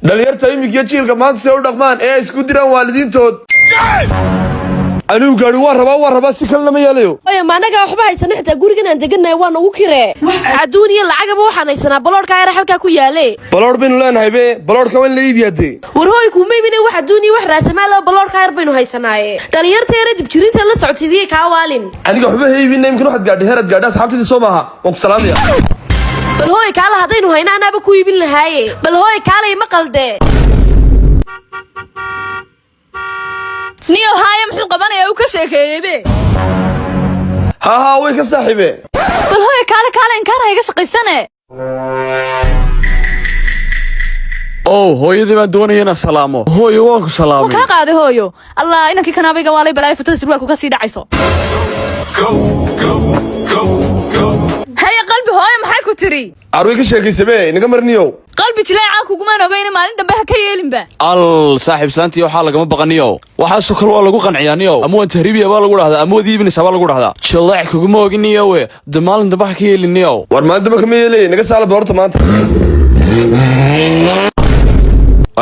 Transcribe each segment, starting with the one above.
dhalinyarta imika jiilka maanta soo dhaqmaan ee isku diraan waalidiintood anigu gaari waan rabaa si kale lama yeelayo ay maanaga waxba haysan xitaa gurigan aan deganay waan ugu kiree adduuniya lacagaba waxaan haysanaa baloorka ay halka ku yaale baloor baynu leenahay be baloorka waan leeyahay war hooy ku meeybinay wax adduuniya wax raasamaal baloorka ay baynu haysanaaye dhalinyarta yar dib jirinta la socodsiiyay ka waalin aniga waxba heybinay imkan waxad gaadhay herad gaadhay asxaabtida soo maaha waan ku salaamaya bal hooy kala hadaynu haynaanaba ku iibin lahaayay bal hooy kala ima qalde niyo haayam xun qabanaya uu ka sheekeeyay ها way ka saaxiibe bal hooyo kala in kaara iga shaqaysane hooyadii baan doonayna salaamo hooyo waan ku salaamay ka qaaday hooyo allah inankii kanaabayga waalay balay futada sirwaalku ka sii dhacayso haya qalbi hooyo maxay ku tiri arway ka sheekaysay inaga marniyo qalbi jilaaca kugu ma ogeyn maalin dambe ha ka yeelinba al saaxiib islaantii waxa laga ma baqaniyo waxa soo kale waa lagu qanciyaaniyo ama waan tahriibiya baa lagu dhahdaa ama wadiibin sabab lagu dhahdaa jilaac kugu ma oginiyo we maalin dambe ha ka yeeliniyo war maalin dambe kama yeelay inaga saala doorta maanta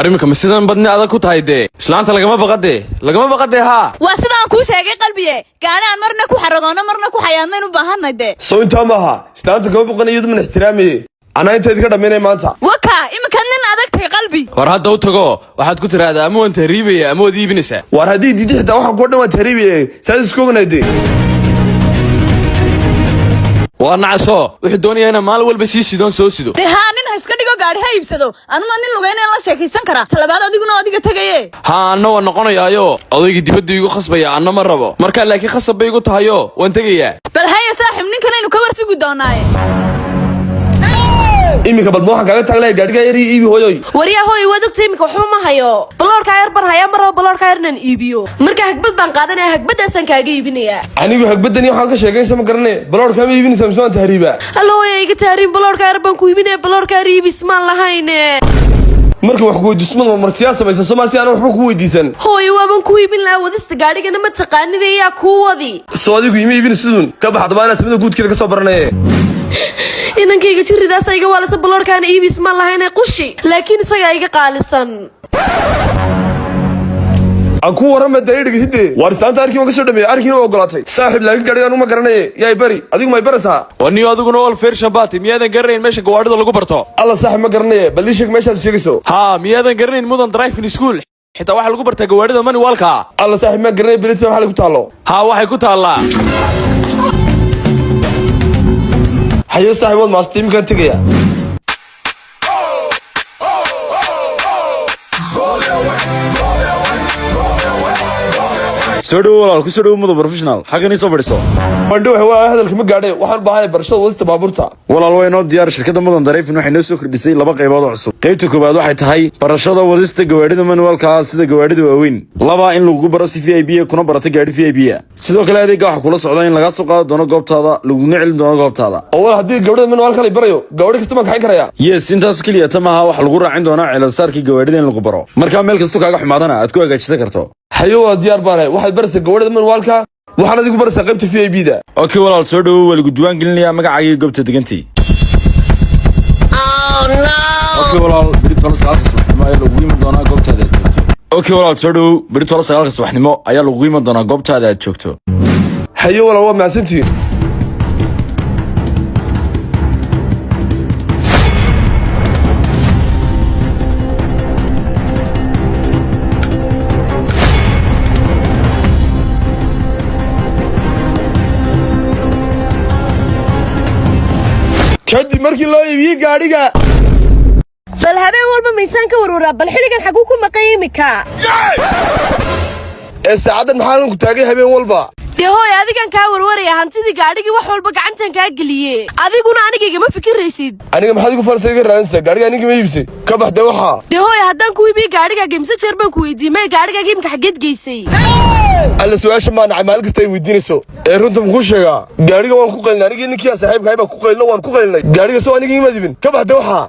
arimka masidan badni adag ku tahay de islaanta lagama baqade ha waa sidaan ku sheegay qalbiye gaana aan marna ku xaragoona marna ku xayaadnaan u baahanay de soo inta ma aha islaanta kama baqanayo dad man ixtiraamay ana inta idinka dhameynay maanta waka imka nin adag tahay qalbi war hadda u tago waxaad ku tiraahdaa ama waan tahriibaya ama wad iibinaysaa war hadii diidi xitaa waxa ku dhan waan tahriibaya saas isku ognaydee waa nacaso wuxuu doonayaa inaan maalin walba sii sidoon soo sido de haa nin ha iska dhigo gaadhi ha iibsado anuma nin lugeynaya la sheekaysan kara talabaad adiguna adiga tagaye haa anna waan noqonayaayo odayga dibadda igu khasbaya anna ma rabo markaa laakiin khasab bay igu tahayo waan tegayaa bal haya saaxiib ninkan aynu ka warsugi doonaaye imika bal waxaan kaaga taaglay gaadhiga yar iibi hooyoy wariya hooy waad ogtay imika waxba ma hayo baloorka yar bar haya maro baloorka yarnan iibiyo marka hagbad baan qaadanaya hagbadaasan kaaga iibinaya anigu hagbadani waxaan ka sheegaysa ma garanay baloorka ma iibinaysa mise waan tahriiba allo way iga tahriib baloorka yar baan ku iibinaya baloorka yar iibis maan lahayne marka wax ku weydiismo marsiyaa samaysan Soomaaliya aan waxba ku weydiisan hooy waaban ku iibin lahaa wadista gaadhigana ma taqaanid ayaa ku wadi soo adigu ima iibin sidun ka baxdo baana samada guudkiina ka soo baranay inankayga jiridaas ayga waalasa baloorkaana iibis ma lahayn qushi laakiin isaga ayga qaalisan aan ku warama dayrigiside war istaanta arkiin waan ka soo dhameeyay arkiin oo ogolaatay saaxiib laakiin gaadhigan uma garanay yaay bari adigu ma barasa wani adiguna wal feer shabaati miyaadan garanayn meesha gawaadhida lagu barto alla saaxiib ma garanay bal ii sheeg meeshaad sheegayso ha miyaadan garanayn mudan driving school xitaa waxa lagu bartaa gawaadhida mani walka alla saaxiib ma garanay bilita waxa lagu taalo ha waxay ku taalaa hayo saaxiibood maastiim ka tagaya soo dhaw walaal ku soo dhaw mudan professional xaqani soo fadhiso mandhow waa hadalka ma gaadhay waxaan u baahanahay barashada wadista baabuurta walaal way noo diyaar shirkadda mudan driving waxay noo soo kordhisay laba qaybood oo cusub qaybta koobaad waxay tahay barashada wadista gawaadhida manualka sida gawaadhida waaweyn laba in lagu baro si VIP kuna barato gaadhi VIP sidoo kale adeega waxa kula socda in laga soo qaado doono goobtaada laguna celin doono goobtaada walaal hadii gabadha manualka la barayo gabadha kasta ma kaxin karaya yes intaas kaliya tamaha waxa lagu raacin doonaa cilasaarkii gawaadhida in lagu baro marka meel kasta kaaga xumaadana aad ku hagaajisan karto hayo waa diyaar baanahay waxaad baraysaa gabadha manualka waxaan adigu baraysaa qaybta VIP da okay walaal soo dhaw waligu diiwaan gelinayaa magacaaga goobta degantii okay walaal Britol sagaalka subaxnimo ayaa lagu iman doonaa goobtaada aad joogto okay walaal soo dhaw Britol sagaalka subaxnimo ayaa lagu iman doonaa goobtaada aad joogto hayo walaal waa mahadsantihiin kadib markii loo iibiyay gaadhiga bal habeen walba miisaan ka warwaraa bal xiligan xaguu ku maqan imika saacadan maxaa ku taagay habeen walba dee hooy adigan kaa warwaraya hantidii gaadhigii wax walba gacantan kaa geliye adiguna anigayga ma fikiraysid aniga maxaad igu falsay iga raadinaysaa gaadhiga aniga ma iibsay ka bax dee waxaa dee hooy haddaan ku iibiye gaadhigaaga imse jeer baan ku weydiiyey may gaadhigaaga imka xaggeed geysay alla su-aasha maa nacay maalin kasta ay weydiinayso runta makuu sheegaa gaadhiga waan ku qaylnay anigii ninkiia saaxiibkahay baan ku qaylno waan ku qaylnay gaadhiga soo aniga imaad ibin ka bax dee waxaa